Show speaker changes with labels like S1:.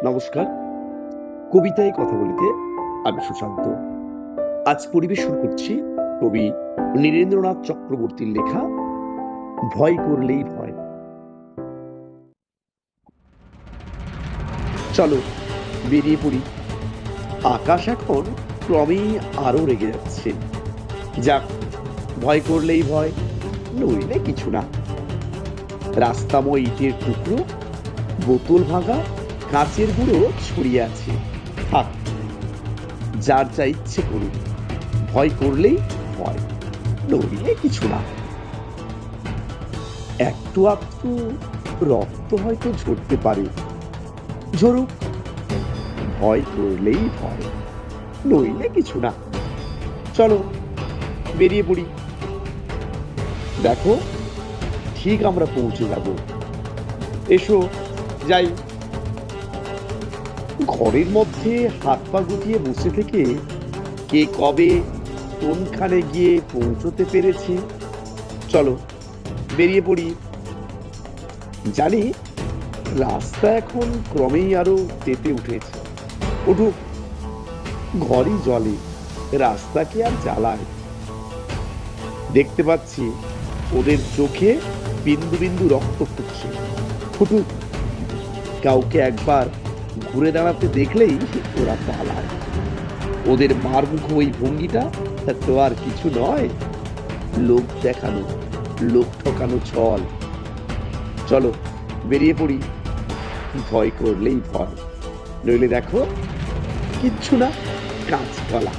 S1: নমস্কার। কবিতায় কথা বলিতে আমি সুশান্ত। আজ পরিবেশন করছি কবি নীরেন্দ্রনাথ চক্রবর্তীর লেখা ভয় করলেই ভয়। চলো বেরিয়ে পড়ি। আকাশ এখন ক্রমেই আরো রেগে যাচ্ছে। যাক, ভয় করলেই ভয়, নইলে কিছু না। রাস্তাময় ইটের টুকরো, বোতল ভাঙা, কাঁচের গুঁড়ো ছড়িয়ে আছে। থাক, যার যা ইচ্ছে করুক, ভয় করলেই ভয়, নইলে কিছু না। একটু আধটু রক্ত হয়তো ঝরতে পারে, ঝরুক, ভয় করলেই ভয়, নইলে কিছু না। চলো বেরিয়ে পড়ি। দেখো, ঠিক আমরা পৌঁছে যাব। এসো যাই। ঘরের মধ্যে হাত পা গুটিয়ে বসে থেকে কে কবে কোনখানে গিয়ে পৌঁছতে পেরেছে। চলো বেরিয়ে পড়ি। জানি রাস্তা এখন ক্রমেই আরো তেতে উঠেছে। উঠুক, ঘরই জলে, রাস্তাকে আর জ্বালায়। দেখতে পাচ্ছি ওদের চোখে বিন্দু বিন্দু রক্ত ফুটছে। ফুটুক, কাউকে একবার ঘুরে দাঁড়াতে দেখলেই ওরা পালায়। ওদের মারমুখো ওই ভঙ্গিটা তো আর কিছু নয়, লোক দেখানো, লোক ঠকানো ছল। চলো বেরিয়ে পড়ি। ভয় করলেই ভয়, নইলে দেখো কিচ্ছু না, কাঁচকলা।